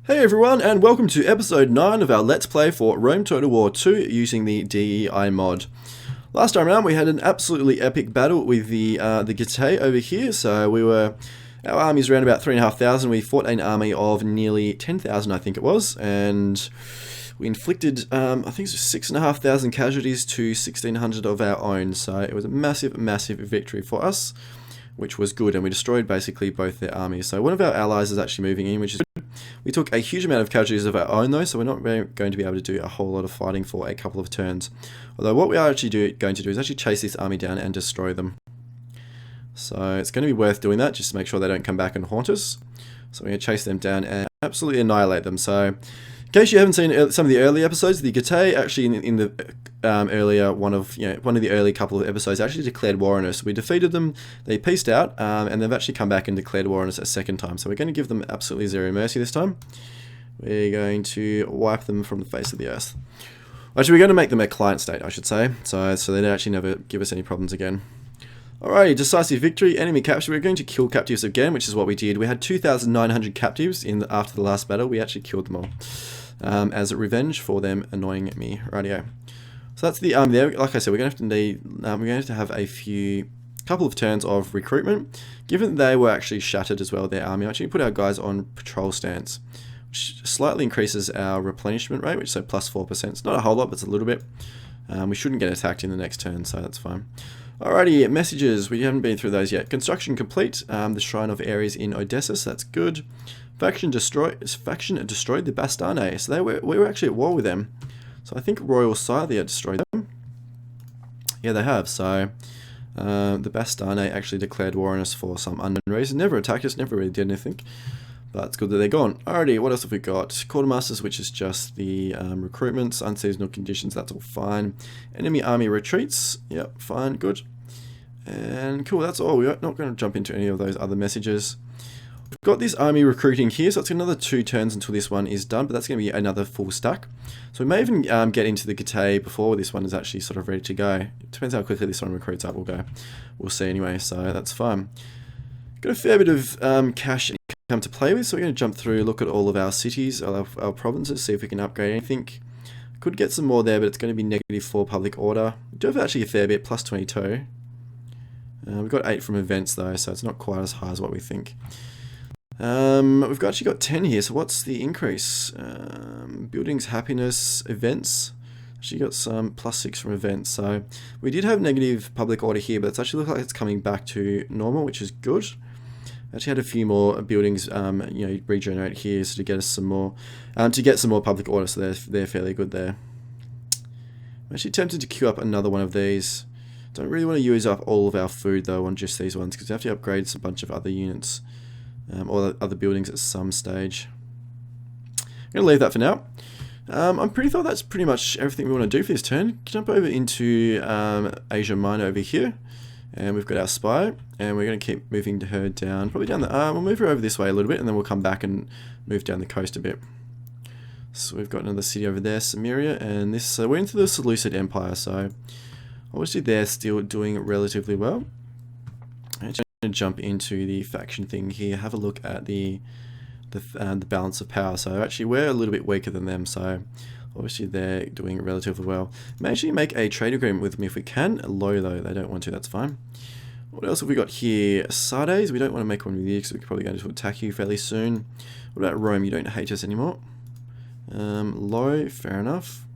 Hey everyone, and welcome to episode 9 of our Let's Play for Rome Total War 2 using the DEI mod. Last time around we had an absolutely epic battle with the Getae over here, so our army's around about 3,500, we fought an army of nearly 10,000 I think it was, and we inflicted, I think it was 6,500 casualties to 1,600 of our own, so it was a massive victory for us, which was good, and we destroyed basically both their armies. So one of our allies is actually moving in, which is good. We took a huge amount of casualties of our own though, so we're not really going to be able to do a whole lot of fighting for a couple of turns. Although what we are actually going to do is actually chase this army down and destroy them. So it's going to be worth doing that, just to make sure they don't come back and haunt us. So we're going to chase them down and absolutely annihilate them. So in case you haven't seen some of the early episodes, the Getae actually in the earlier one of the early couple of episodes actually declared war on us. We defeated them, they peaced out, and they've actually come back and declared war on us a second time. So we're going to give them absolutely zero mercy this time. We're going to wipe them from the face of the earth. Actually, we're going to make them a client state, I should say, so they actually never give us any problems again. Alrighty, decisive victory, enemy capture. We're going to kill captives again, which is what we did. We had 2,900 captives after the last battle. We actually killed them all as a revenge for them annoying me. Rightio. So that's the army there. Like I said, we're going to have to have a couple of turns of recruitment. Given that they were actually shattered as well, their army, I actually put our guys on patrol stance, which slightly increases our replenishment rate, which is so plus 4%. It's not a whole lot, but it's a little bit. We shouldn't get attacked in the next turn, so that's fine. Alrighty, messages. We haven't been through those yet. Construction complete. The Shrine of Ares in Odessa, so that's good. Faction destroyed the Bastane. So we were actually at war with them. So I think Royal Scythia destroyed them. Yeah, they have. So the Bastane actually declared war on us for some unknown reason. Never attacked us, never really did anything. But it's good that they're gone. Alrighty, what else have we got? Quartermasters, which is just the recruitments, unseasonal conditions, that's all fine. Enemy army retreats, yep, fine, good. And cool, that's all. We're not going to jump into any of those other messages. We've got this army recruiting here, so it's another 2 turns until this one is done, but that's going to be another full stack. So we may even get into the Getae before this one is actually sort of ready to go. It depends how quickly this one recruits up, we'll see anyway, so that's fine. Got a fair bit of cash come to play with, so we're going to jump through, look at all of our cities, our provinces, see if we can upgrade anything. Could get some more there, but it's going to be -4 public order. We do have actually a fair bit, plus 22. We've got 8 from events though, so it's not quite as high as what we think. We've actually got 10 here, so what's the increase? Buildings, happiness, events. Actually got some plus 6 from events, so we did have negative public order here, but it's actually looks like it's coming back to normal, which is good. Actually had a few more buildings regenerate here, so to get us some more public order, so they're fairly good there. I'm actually tempted to queue up another one of these. Don't really want to use up all of our food though on just these ones, because we have to upgrade a bunch of other units or other buildings at some stage. I'm going to leave that for now. I'm pretty thought that's pretty much everything we want to do for this turn. Jump over into Asia Minor over here. And we've got our spy, and we're going to keep moving her down, probably down the, we'll move her over this way a little bit, and then we'll come back and move down the coast a bit. So we've got another city over there, Samaria, and this, so we're into the Seleucid Empire, so obviously they're still doing relatively well. I'm just going to jump into the faction thing here, have a look at the balance of power. So actually we're a little bit weaker than them, so obviously they're doing relatively well. May actually make a trade agreement with them if we can. Low though, they don't want to, that's fine. What else have we got here? Sardes, we don't want to make one with you because we're probably going to attack you fairly soon. What about Rome? You don't hate us anymore. Low, fair enough.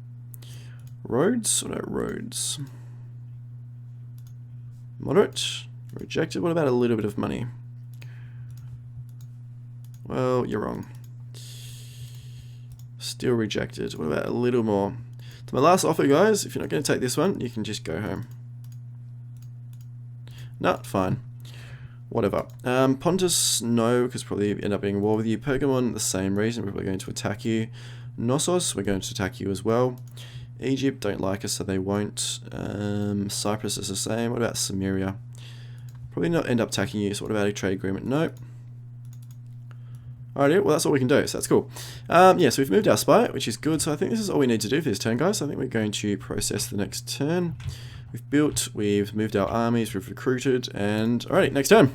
Roads, what about roads? Moderate, rejected. What about a little bit of money? Well, you're wrong. Still rejected. What about a little more? To my last offer, guys. If you're not going to take this one, you can just go home. No, fine. Whatever. Pontus, no, because probably end up being in war with you. Pergamon, the same reason. We're probably going to attack you. Knossos, we're going to attack you as well. Egypt, don't like us, so they won't. Cyprus is the same. What about Samaria? Probably not end up attacking you, so what about a trade agreement? Nope. Alright, well that's all we can do, so that's cool. Yeah, so we've moved our spy, which is good, so I think this is all we need to do for this turn, guys. I think we're going to process the next turn. We've built, we've moved our armies, we've recruited, and alright, next turn.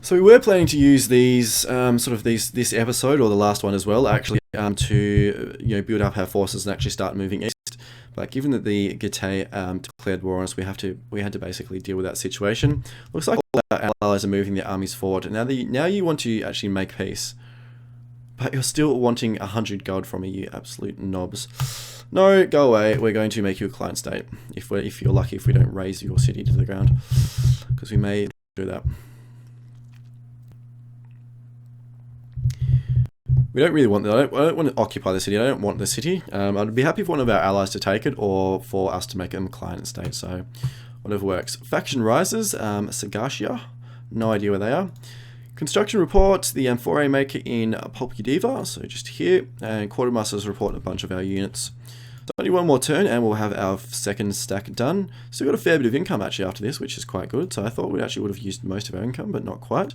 So we were planning to use these this episode, or the last one as well, actually, to build up our forces and actually start moving east. But given that the Getae declared war on us, we had to basically deal with that situation. Looks like all our allies are moving their armies forward. Now you want to actually make peace, but you're still wanting 100 gold from me, you absolute knobs. No, go away. We're going to make you a client state. If you're lucky, if we don't raise your city to the ground, because we may do that. We don't really want that. I don't want to occupy the city. I don't want the city. I'd be happy for one of our allies to take it, or for us to make them client state. So whatever works. Faction rises. Sagacia. No idea where they are. Construction report. The foray maker in Populdiva. So just here. And quartermasters report a bunch of our units. So only one more turn, and we'll have our second stack done. Still got a fair bit of income actually after this, which is quite good. So I thought we actually would have used most of our income, but not quite.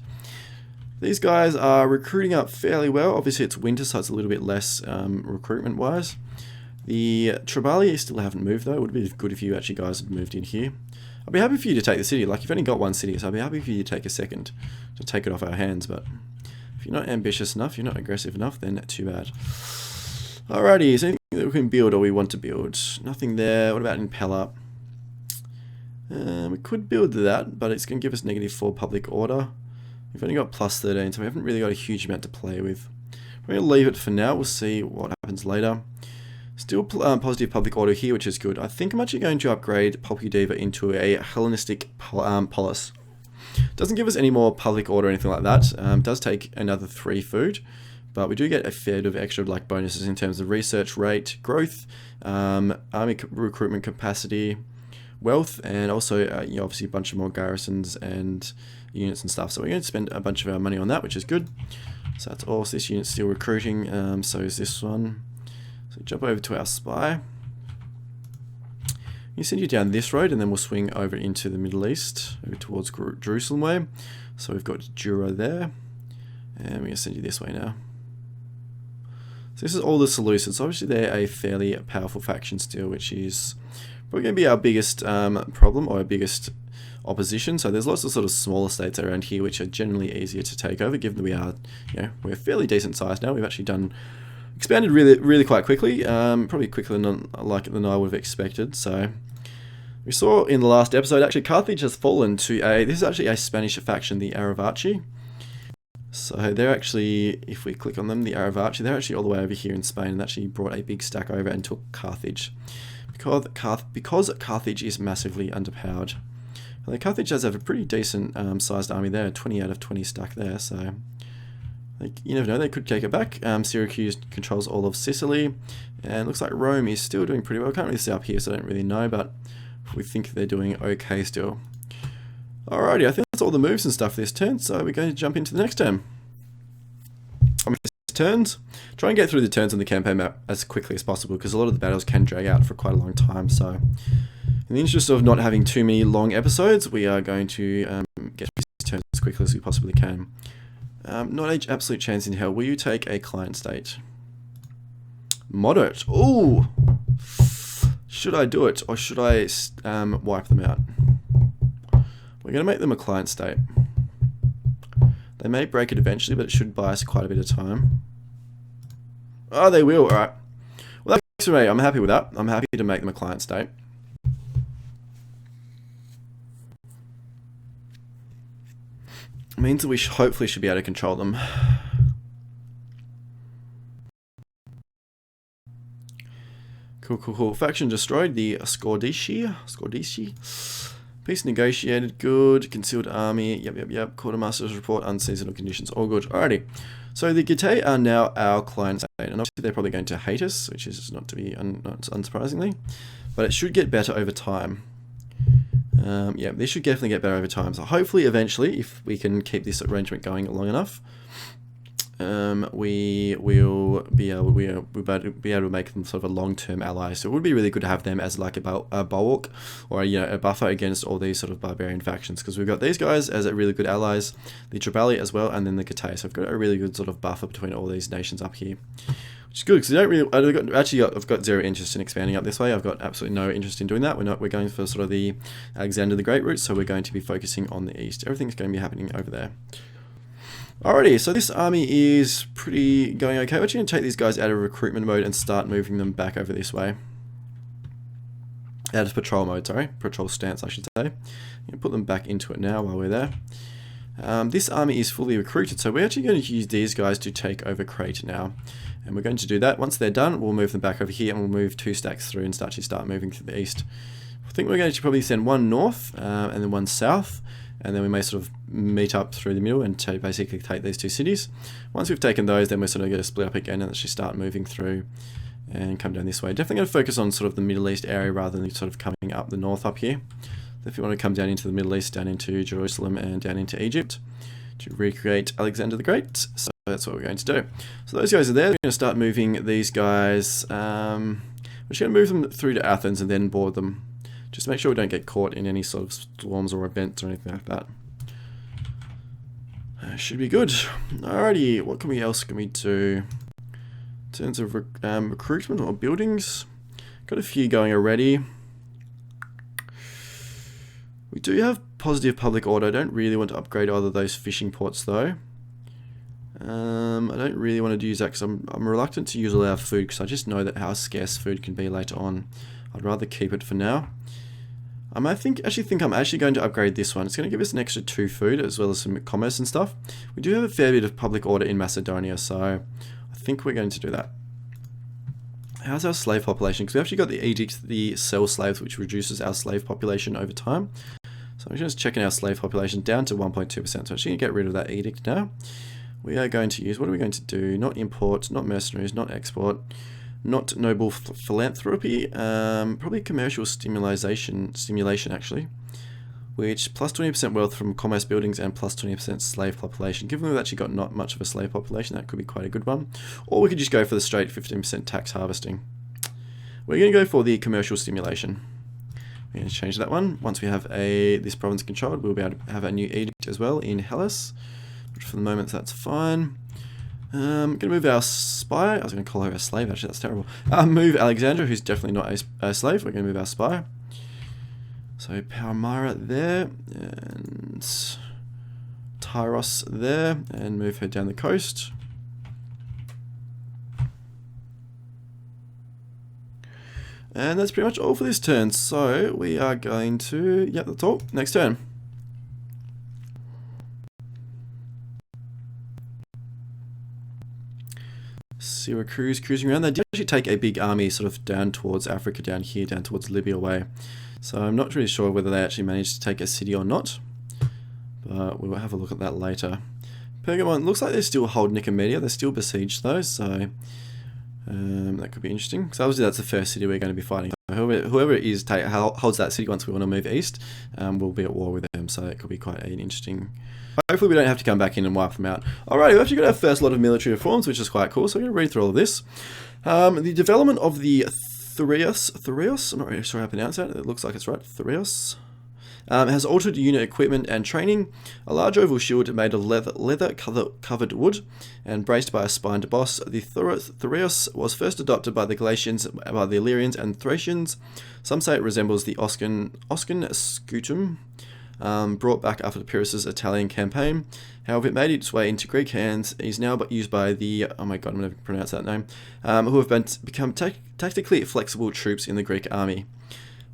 These guys are recruiting up fairly well. Obviously it's winter, so it's a little bit less recruitment wise. The Tribali still haven't moved though. It would be good if you actually guys had moved in here. I'd be happy for you to take the city. Like, you've only got one city, so I'd be happy for you to take a second to take it off our hands. But if you're not ambitious enough, you're not aggressive enough, then too bad. Alrighty, is there anything that we can build or we want to build? Nothing there. What about Impeller? We could build that, but it's going to give us -4 public order. We've only got +13, so we haven't really got a huge amount to play with. We're going to leave it for now. We'll see what happens later. Still positive public order here, which is good. I think I'm actually going to upgrade Populdiva into a Hellenistic polis. Doesn't give us any more public order or anything like that. Does take another 3 food, but we do get a fair bit of extra bonuses in terms of research rate, growth, army recruitment capacity, wealth, and also obviously a bunch of more garrisons and units and stuff. So we're going to spend a bunch of our money on that, which is good. So that's all. So this unit's still recruiting. So is this one. So jump over to our spy. You send you down this road, and then we'll swing over into the Middle East, over towards Jerusalem way. So we've got Jura there, and we're going to send you this way now. So this is all the Seleucids. So obviously they're a fairly powerful faction still, which is probably going to be our biggest problem, or our biggest opposition. So there's lots of sort of smaller states around here which are generally easier to take over, given that we are, we're fairly decent sized now. We've actually expanded really quite quickly, probably quicker than I would have expected. So we saw in the last episode, actually Carthage has fallen to this is actually a Spanish faction, the Aravaci. So they're actually, if we click on them, the Aravaci, they're actually all the way over here in Spain, and actually brought a big stack over and took Carthage. Because Carthage is massively underpowered. Carthage does have a pretty decent sized army there, 20 out of 20 stack there, so you never know, they could take it back. Syracuse controls all of Sicily, and looks like Rome is still doing pretty well. I can't really see up here, so I don't really know, but we think they're doing okay still. Alrighty, I think that's all the moves and stuff this turn, so we're going to jump into the next turn. Turns. Try and get through the turns on the campaign map as quickly as possible, because a lot of the battles can drag out for quite a long time. So in the interest of not having too many long episodes, we are going to get these turns as quickly as we possibly can. Not an absolute chance in hell. Will you take a client state? Moderate. Ooh! Should I do it, or should I wipe them out? We're going to make them a client state. They may break it eventually, but it should buy us quite a bit of time. Oh, they will. Alright. Well, that works for me. I'm happy with that. I'm happy to make them a client state. It means that we hopefully should be able to control them. Cool. Faction destroyed. The Scordici. Peace negotiated, good. Concealed army, yep. Quartermaster's report, unseasonal conditions, all good. Alrighty. So the Getae are now our client state, and obviously they're probably going to hate us, which is not unsurprisingly, but it should get better over time. Yeah, this should definitely get better over time. So hopefully, eventually, if we can keep this arrangement going long enough, we will be able to make them sort of a long-term ally. So it would be really good to have them as like a bulwark, or a buffer against all these sort of barbarian factions, because we've got these guys as really good allies, the Tribali as well, and then the Getae. So I've got a really good sort of buffer between all these nations up here, which is good, because I've got zero interest in expanding up this way. I've got absolutely no interest in doing that. We're going for sort of the Alexander the Great route, so we're going to be focusing on the east. Everything's going to be happening over there. Alrighty, so this army is pretty going okay. We're actually going to take these guys out of recruitment mode and start moving them back over this way. Out of patrol mode, sorry. Patrol stance, I should say. You can put them back into it now while we're there. This army is fully recruited, so we're actually going to use these guys to take over Crete now. And we're going to do that. Once they're done, we'll move them back over here and we'll move 2 stacks through and start moving to the east. I think we're going to probably send one north and then one south. And then we may sort of meet up through the middle and basically take these 2 cities. Once we've taken those, then we're sort of going to split up again and actually start moving through and come down this way. Definitely going to focus on sort of the Middle East area rather than sort of coming up the north up here. If you want to come down into the Middle East, down into Jerusalem and down into Egypt to recreate Alexander the Great. So that's what we're going to do. So those guys are there. We're going to start moving these guys. We're just going to move them through to Athens and then board them. Just make sure we don't get caught in any sort of storms or events or anything like that. Should be good. Alrighty, what else can we do? In terms of recruitment or buildings, got a few going already. We do have positive public order. I don't really want to upgrade either of those fishing ports though. I don't really want to use that because I'm reluctant to use all our food because I just know that how scarce food can be later on. I'd rather keep it for now. I actually think I'm going to upgrade this one. It's going to give us an extra 2 food as well as some commerce and stuff. We do have a fair bit of public order in Macedonia, so I think we're going to do that. How's our slave population? Because we actually got the edict, the sell slaves, which reduces our slave population over time. So I'm just checking our slave population down to 1.2%. So I'm actually going to get rid of that edict now. We are going to use, what are we going to do? Not import, not mercenaries, not export, not noble philanthropy, probably commercial stimulation actually, which plus 20% wealth from commerce buildings and plus 20% slave population. Given we've actually got not much of a slave population, that could be quite a good one. Or we could just go for the straight 15% tax harvesting. We're going to go for the commercial stimulation. We're going to change that one. Once we have this province controlled, we'll be able to have a new edict as well in Hellas. But for the moment, that's fine. I'm going to move our spy. I was going to call her a slave, actually, that's terrible. Move Alexandra, who's definitely not a slave. We're going to move our spy. So Palmyra there, and Tyros there, and move her down the coast. And that's pretty much all for this turn. So we are going to, yeah, that's all. Next turn. Syracuse cruising around. They did actually take a big army sort of down towards Africa, down here, down towards Libya way. So I'm not really sure whether they actually managed to take a city or not. But we will have a look at that later. Pergamon, looks like they still hold Nicomedia. They're still besieged though, so that could be interesting. Because obviously that's the first city we're going to be fighting. So whoever it is holds that city once we want to move east, we'll be at war with them. So it could be quite an interesting... Hopefully we don't have to come back in and wipe them out. Alright, we've actually got our first lot of military reforms, which is quite cool. So I'm going to read through all of this. The development of the Thureos, I'm not really sure how to pronounce that. It looks like it's right. Thureos. Has altered unit equipment and training. A large oval shield made of leather covered wood and braced by a spined boss. The Thureos was first adopted by the Galatians, by the Illyrians and Thracians. Some say it resembles the Oscan scutum, brought back after Pyrrhus's Italian campaign. However, it made its way into Greek hands. It is now used by the, oh my god, I'm going to pronounce that name, who have become tactically flexible troops in the Greek army.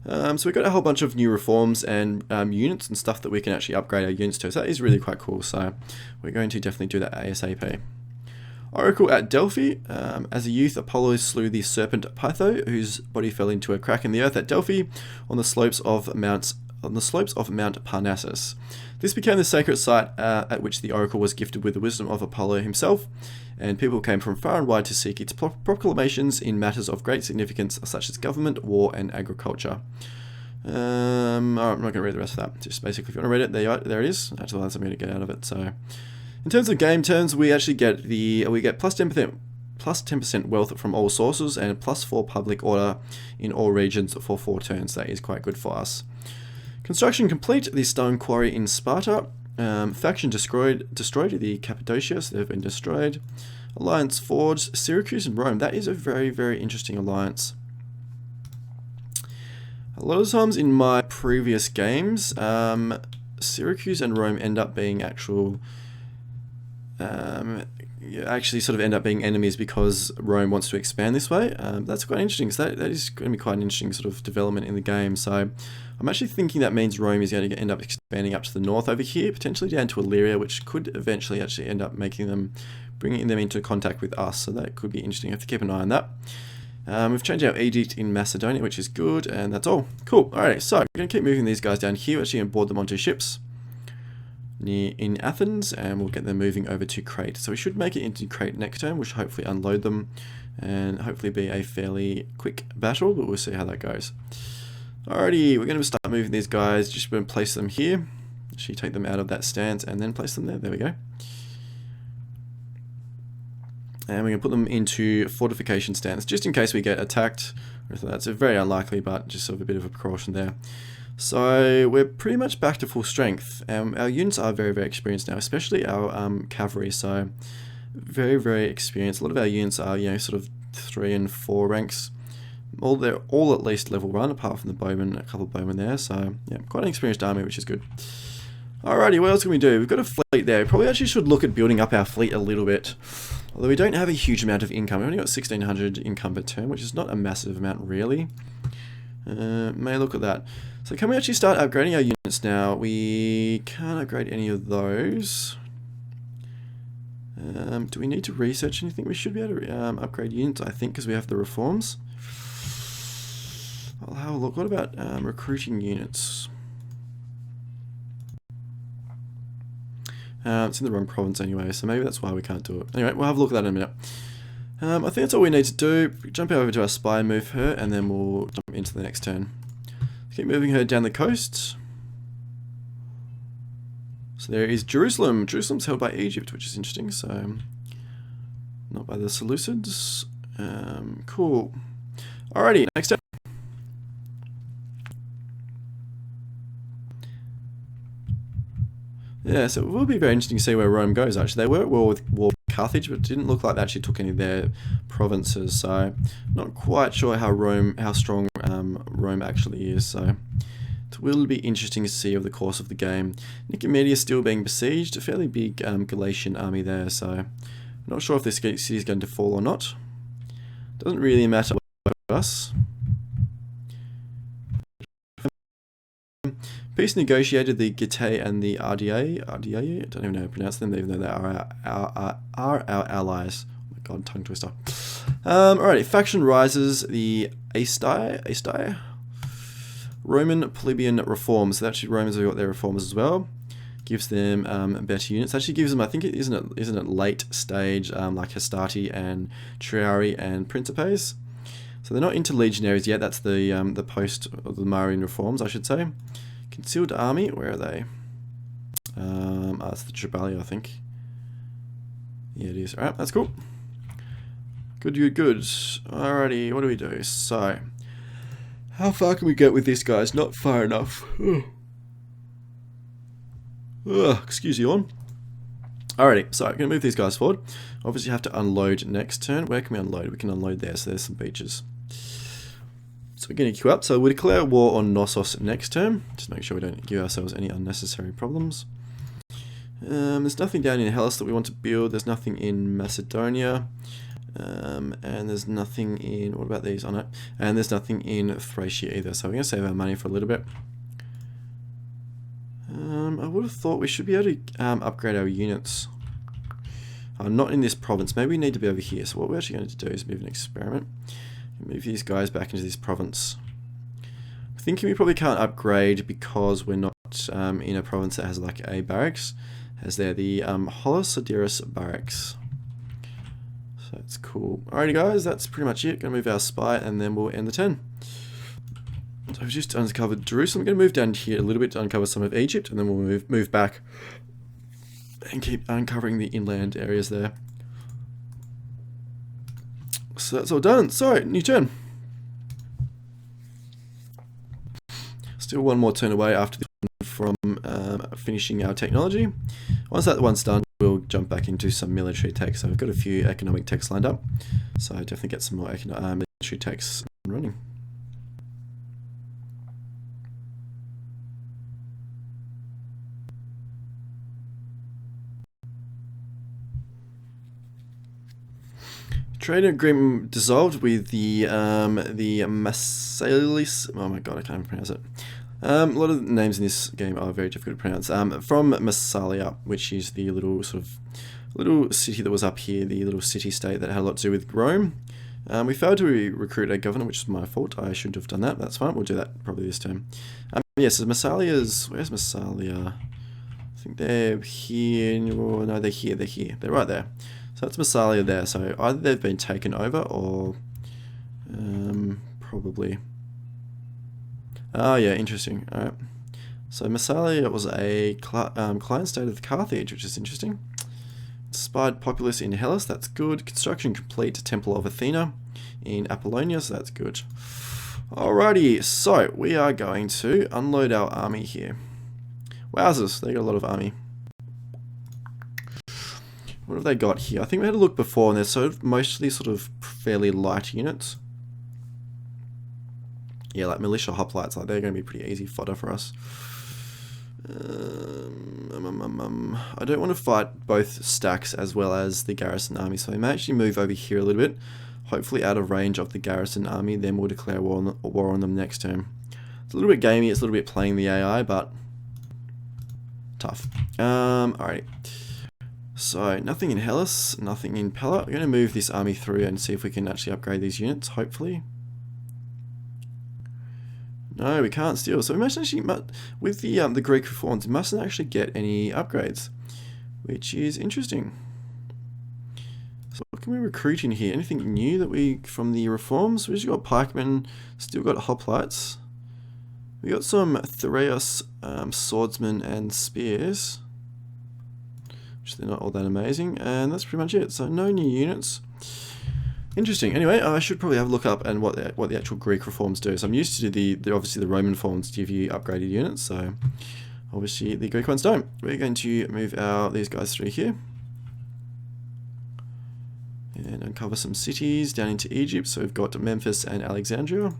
So we've got a whole bunch of new reforms and units and stuff that we can actually upgrade our units to. So that is really quite cool. So we're going to definitely do that ASAP. Oracle at Delphi. As a youth, Apollo slew the serpent Pytho, whose body fell into a crack in the earth at Delphi on the slopes of Mount Parnassus. This became the sacred site at which the oracle was gifted with the wisdom of Apollo himself, and people came from far and wide to seek its proclamations in matters of great significance such as government, war, and agriculture. I'm not going to read the rest of that. Just basically, if you want to read it, there it is. That's all I'm going to get out of it. So, in terms of game turns, we actually get plus 10% wealth from all sources and plus 4 public order in all regions for 4 turns. That is quite good for us. Construction complete. The stone quarry in Sparta. Faction destroyed the Cappadocia, so they've been destroyed. Alliance forged. Syracuse and Rome. That is a very, very interesting alliance. A lot of times in my previous games, Syracuse and Rome end up being actual you actually sort of end up being enemies because Rome wants to expand this way. That's quite interesting. So that is going to be quite an interesting sort of development in the game. So I'm actually thinking that means Rome is going to end up expanding up to the north over here, potentially down to Illyria, which could eventually actually end up bringing them into contact with us. So that could be interesting. I have to keep an eye on that. We've changed our edict in Macedonia, which is good, and that's all. Cool. Alright, so we're going to keep moving these guys down here. We're actually going to board them onto ships in Athens, and we'll get them moving over to Crete. So we should make it into Crete next turn, which should hopefully unload them, and hopefully be a fairly quick battle, but we'll see how that goes. Alrighty, we're going to start moving these guys. Just going to place them here. Actually take them out of that stance, and then place them there. There we go. And we're going to put them into fortification stance, just in case we get attacked. That's very unlikely, but just sort of a bit of a precaution there. So we're pretty much back to full strength. Our units are very, very experienced now, especially our cavalry. So very, very experienced. A lot of our units are, you know, sort of 3 and 4 ranks. They're all at least level 1, apart from the bowmen, a couple of bowmen there. So yeah, quite an experienced army, which is good. Alrighty, what else can we do? We've got a fleet there. We probably actually should look at building up our fleet a little bit. Although we don't have a huge amount of income. We've only got 1,600 income per turn, which is not a massive amount really. May look at that. So can we actually start upgrading our units now? We can't upgrade any of those. Do we need to research anything? We should be able to upgrade units, I think, because we have the reforms. I'll have a look. What about recruiting units? It's in the wrong province anyway, so maybe that's why we can't do it. Anyway, we'll have a look at that in a minute. I think that's all we need to do. Jump over to our spy and move her, and then we'll jump into the next turn. Keep moving her down the coast. So there is Jerusalem. Jerusalem's held by Egypt, which is interesting, so not by the Seleucids. Cool. Alrighty, next turn. Yeah, so it will be very interesting to see where Rome goes, actually. They were at war with Carthage, but it didn't look like they actually took any of their provinces, so not quite sure how strong Rome actually is, so it will be interesting to see over the course of the game. Nicomedia is still being besieged, a fairly big Galatian army there, so I'm not sure if this city is going to fall or not. Doesn't really matter for us. Peace negotiated the Getae and the RDA. I don't even know how to pronounce them, even though they are our allies. Oh my god, tongue twister. Alrighty, faction rises the Aestai. Roman plebeian reforms. So actually Romans have got their reforms as well. Gives them better units. Actually gives them, I think, isn't it late stage like Hastati and Triari and Principes. So they're not into legionaries yet. That's the post of the Marian reforms, I should say. Concealed army, where are they? It's the Triballi, I think. Yeah, it is. Alright, that's cool. Good. Alrighty, what do we do? So, how far can we get with this, guys? Not far enough. Excuse you on. Alrighty, so I'm going to move these guys forward. Obviously have to unload next turn. Where can we unload? We can unload there, so there's some beaches. So we're going to queue up. So we'll declare war on Knossos next turn. Just make sure we don't give ourselves any unnecessary problems. There's nothing down in Hellas that we want to build. There's nothing in Macedonia. And there's nothing in... What about these? Oh no. And there's nothing in Thracia either. So we're going to save our money for a little bit. I would have thought we should be able to upgrade our units. Not in this province. Maybe we need to be over here. So what we're actually going to do is move an experiment. Move these guys back into this province. I'm thinking we probably can't upgrade because we're not in a province that has like a barracks. As they're the Holosodiris barracks. So that's cool. Alrighty guys, that's pretty much it. Gonna move our spy and then we'll end the turn. So I've just uncovered Jerusalem. I'm going to move down here a little bit to uncover some of Egypt, and then we'll move back and keep uncovering the inland areas there. So that's all done. So, new turn. Still one more turn away after this one from finishing our technology. Once that one's done, we'll jump back into some military tech. So we've got a few economic techs lined up. So definitely get some more military techs running. Trade agreement dissolved with the Masalis. Oh my god, I can't even pronounce it. A lot of the names in this game are very difficult to pronounce. From Massalia, which is the little little city that was up here, the little city-state that had a lot to do with Rome. We failed to recruit a governor, which is my fault. I shouldn't have done that. That's fine. We'll do that probably this time. Yes, so Massalia's... Where's Massalia? I think they're here. Oh, no, they're here. They're here. They're right there. So that's Massalia there. So either they've been taken over or... probably... Oh, yeah, interesting. All right. So Massalia was a client state of Carthage, which is interesting. Inspired populace in Hellas, that's good. Construction complete. Temple of Athena in Apollonia, so that's good. Alrighty, so we are going to unload our army here. Wowzers, they got a lot of army. What have they got here? I think we had a look before, and they're mostly fairly light units. Yeah, like militia hoplites, like they're going to be pretty easy fodder for us. I don't want to fight both stacks as well as the garrison army, so I may actually move over here a little bit, hopefully out of range of the garrison army, then we'll declare war on them next turn. It's a little bit gamey, it's a little bit playing the AI, but tough. Alright, so nothing in Hellas, nothing in Pella. We're going to move this army through and see if we can actually upgrade these units, hopefully. No, we can't steal. So we must actually, with the Greek reforms, we mustn't actually get any upgrades, which is interesting. So what can we recruit in here? Anything new that from the reforms? We've just got pikemen, still got hoplites. We got some Thureos swordsmen and spears, which they're not all that amazing, and that's pretty much it. So no new units. Interesting. Anyway, I should probably have a look up and what the actual Greek reforms do. So I'm used to obviously the Roman forms give you upgraded units. So obviously the Greek ones don't. We're going to move these guys through here and uncover some cities down into Egypt. So we've got Memphis and Alexandria.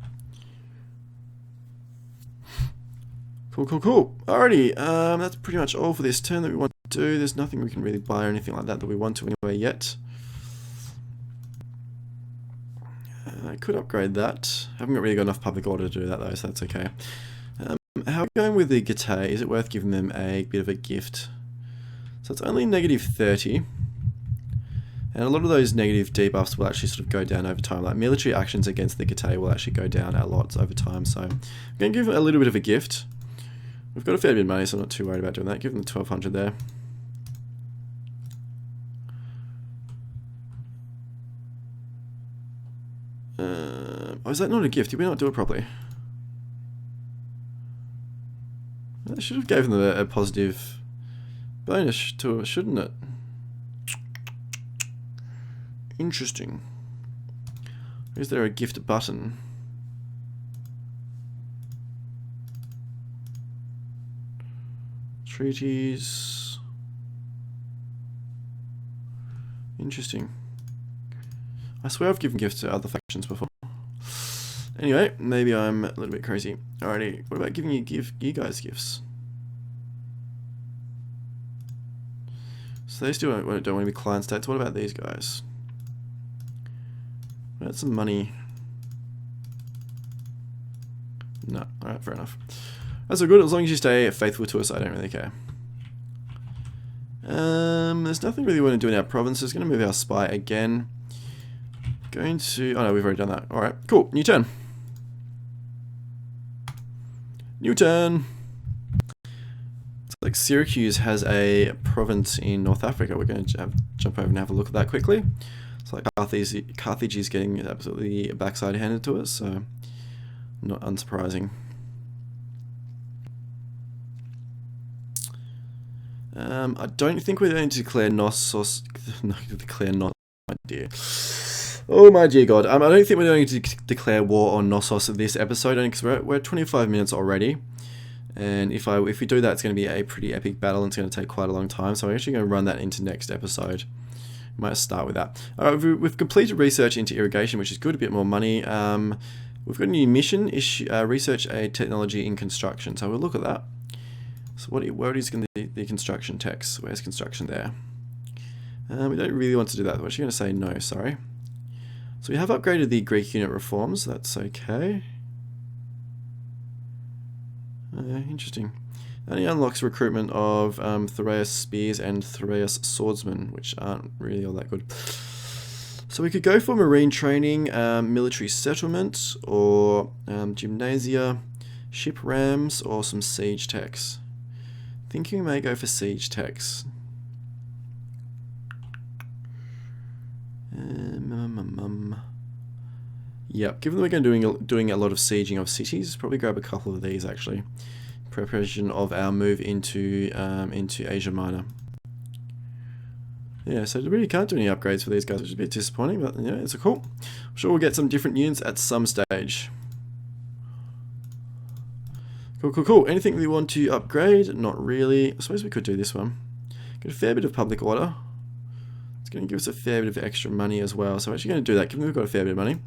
Cool. Alrighty. That's pretty much all for this turn that we want to do. There's nothing we can really buy or anything like that we want to anyway yet. I could upgrade that. Haven't really got enough public order to do that though, so that's okay. How are we going with the Getae? Is it worth giving them a bit of a gift? So it's only -30. And a lot of those negative debuffs will actually go down over time. Like military actions against the Getae will actually go down a lot over time. So I'm going to give them a little bit of a gift. We've got a fair bit of money, so I'm not too worried about doing that. Give them the 1200 there. Oh, is that not a gift? Did we not do it properly? I should have given them a positive bonus to it, shouldn't it? Interesting. Is there a gift button? Treaties. Interesting. I swear I've given gifts to other factions before. Anyway, maybe I'm a little bit crazy. Alrighty, what about giving you guys gifts? So they still don't want to be client states. What about these guys? What about some money? No, alright, fair enough. That's all good, as long as you stay faithful to us, I don't really care. There's nothing really we want to do in our provinces. Going to move our spy again. Going to... Oh no, we've already done that. Alright, cool. New turn. New turn. It's like Syracuse has a province in North Africa. We're going to jump over and have a look at that quickly. It's like Carthage is getting absolutely backside handed to us, so not unsurprising. I don't think we're going to declare Knossos. No, declare Knossos. My dear. Oh my dear God. I don't think we're going to declare war on Knossos this episode, only because we're at 25 minutes already. And if we do that, it's going to be a pretty epic battle, and it's going to take quite a long time. So I'm actually going to run that into next episode. Might start with that. We've completed research into irrigation, which is good. A bit more money. We've got a new mission: research a technology in construction. So we'll look at that. So what is going to be the construction text? Where's construction there? We don't really want to do that. We're actually going to say no, sorry. So we have upgraded the Greek unit reforms, that's okay. Interesting. And he unlocks recruitment of Thoreus Spears and Thoreus Swordsmen, which aren't really all that good. So we could go for marine training, military settlement, or gymnasia, ship rams, or some siege techs. Thinking we may go for siege techs. Yep, given that we're going to be doing a lot of sieging of cities, probably grab a couple of these actually. Preparation of our move into Asia Minor. Yeah, so we really can't do any upgrades for these guys, which is a bit disappointing, but yeah, it's cool. I'm sure we'll get some different units at some stage. Cool. Anything we want to upgrade? Not really. I suppose we could do this one. Get a fair bit of public order. It's going to give us a fair bit of extra money as well. So we're actually going to do that, given we've got a fair bit of money.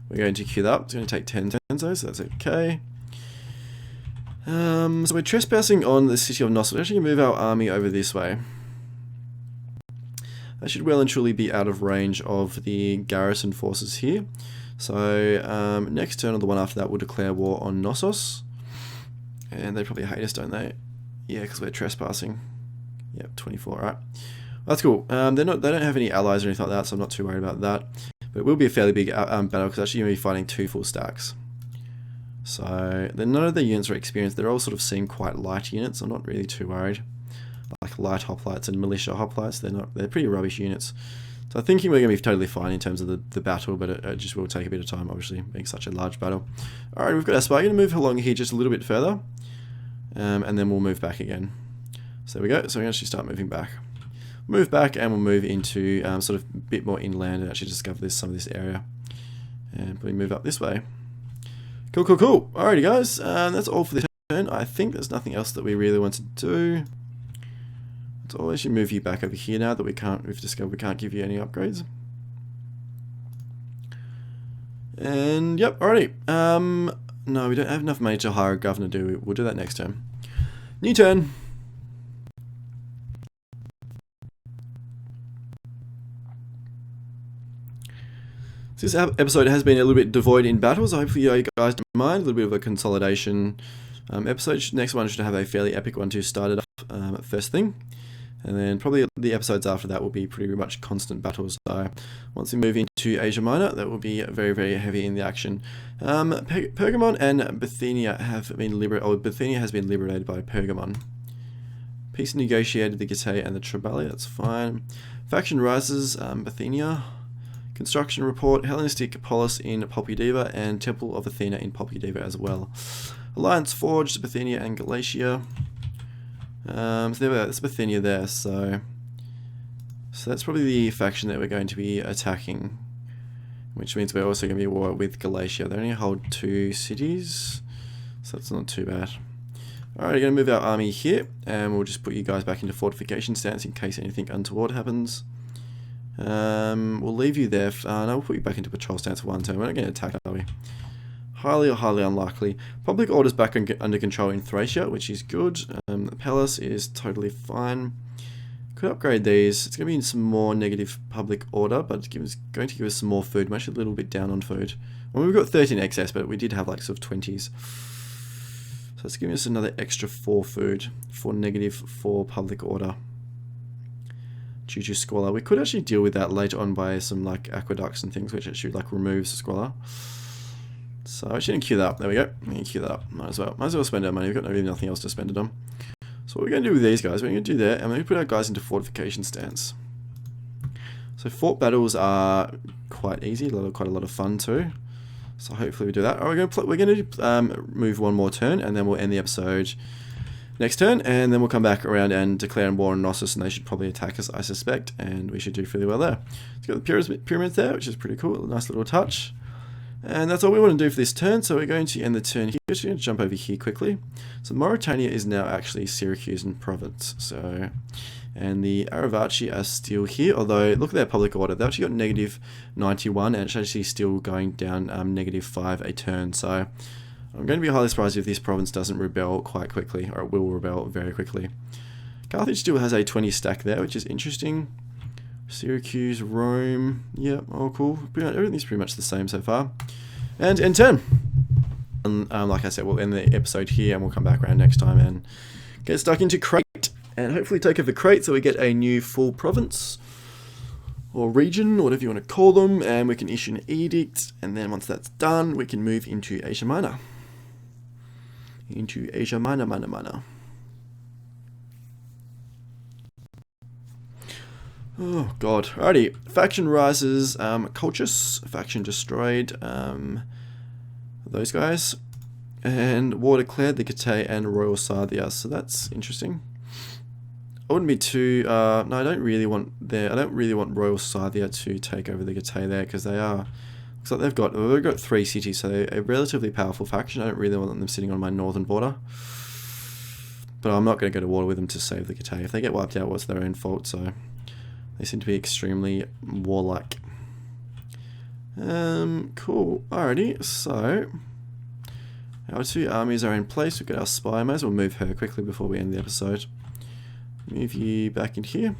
We're going to queue that up. It's going to take 10 turns though, so that's okay. So we're trespassing on the city of Knossos. We're actually going to move our army over this way. That should well and truly be out of range of the garrison forces here. So next turn or the one after that, we'll declare war on Knossos. And they probably hate us, don't they? Yeah, because we're trespassing. Yep, 24, right. That's cool. They don't have any allies or anything like that, so I'm not too worried about that. But it will be a fairly big battle, because actually you're going to be fighting 2 full stacks. So none of the units are experienced. They're all sort of seem quite light units. I'm not really too worried. Like light hoplites and militia hoplites, they're pretty rubbish units. So I'm thinking we're going to be totally fine in terms of the battle, but it just will take a bit of time, obviously, being such a large battle. Alright, we've got our spy. We're going to move along here just a little bit further, and then we'll move back again. So there we go. So we're going to actually start moving back. Move back, and we'll move into sort of a bit more inland and actually discover some of this area. And probably move up this way. Cool. Alrighty guys, that's all for this turn. I think there's nothing else that we really want to do. So I'll actually move you back over here now that we've discovered we can't give you any upgrades. And yep, alrighty. No, we don't have enough money to hire a governor, do we? We'll do that next turn. New turn. So this episode has been a little bit devoid in battles. Hopefully you guys don't mind. A little bit of a consolidation episode. Next one should have a fairly epic one to start it off first thing. And then probably the episodes after that will be pretty much constant battles. So once we move into Asia Minor, that will be very, very heavy in the action. Pergamon and Bithynia have been liberated, or Bithynia has been liberated by Pergamon. Peace negotiated the Getae and the Triballi, that's fine. Faction rises, Bithynia. Construction report, Hellenistic polis in Popudeva and Temple of Athena in Popudeva as well. Alliance forged, Bithynia and Galatia. So there's Bithynia there, so that's probably the faction that we're going to be attacking, which means we're also going to be at war with Galatia. They only hold 2 cities, so that's not too bad. Alright, we're going to move our army here, and we'll just put you guys back into fortification stance in case anything untoward happens. We'll leave you there. No, we'll put you back into patrol stance for one turn. We're not going to attack, are we? Highly unlikely. Public order's back under control in Thracia, which is good. Palace is totally fine. Could upgrade these. It's going to be some more negative public order, but it's going to give us some more food. We're actually a little bit down on food. Well, we've got 13 excess, but we did have like sort of 20s. So it's giving us another extra 4 food for negative 4 public order. Due to squalor. We could actually deal with that later on by some like aqueducts and things, which actually like removes squalor. So I shouldn't queue that up. There we go. We can queue that up. Might as well spend our money. We've got really nothing else to spend it on. So what we're going to do with these guys, we're going to do that, and we're going to put our guys into fortification stance. So fort battles are quite easy, quite a lot of fun too. So hopefully we do that. Alright, we're going to move one more turn, and then we'll end the episode next turn, and then we'll come back around and declare war on Knossos, and they should probably attack us, I suspect, and we should do fairly well there. It's got the pyramids there, which is pretty cool. A nice little touch. And that's all we want to do for this turn, so we're going to end the turn here. Just going to jump over here quickly. So Mauritania is now actually Syracusan province. So, and the Aravaci are still here, although look at their public order. They've actually got negative 91, and it's actually still going down negative 5 a turn. So I'm going to be highly surprised if this province doesn't rebel quite quickly, or it will rebel very quickly. Carthage still has a 20 stack there, which is interesting. Syracuse, Rome. Yep, all cool. Everything's pretty much the same so far. And N10. And like I said, we'll end the episode here and we'll come back around next time and get stuck into Crete. And hopefully take over Crete so we get a new full province. Or region, whatever you want to call them. And we can issue an edict. And then once that's done, we can move into Asia Minor. Into Asia Minor. Oh god. Alrighty. Faction rises. Colchis. Faction destroyed. Those guys. And war declared the Getae and Royal Sarthia. So that's interesting. I wouldn't be too. No, I don't really want Royal Sarthia to take over the Getae there because they are. Looks like they've got 3 cities, so they're a relatively powerful faction. I don't really want them sitting on my northern border. But I'm not going to go to war with them to save the Getae. If they get wiped out, well, it's their own fault. So. They seem to be extremely warlike. Cool. Alrighty, so our 2 armies are in place. We've got our spy. Might as well move her quickly before we end the episode. Move you back in here.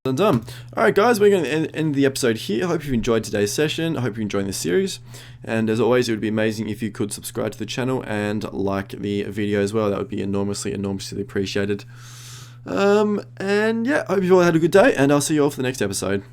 Done. Alright guys, we're going to end the episode here. I hope you've enjoyed today's session. I hope you're enjoying this series. And as always, it would be amazing if you could subscribe to the channel and like the video as well. That would be enormously appreciated. And yeah, I hope you all had a good day, and I'll see you all for the next episode.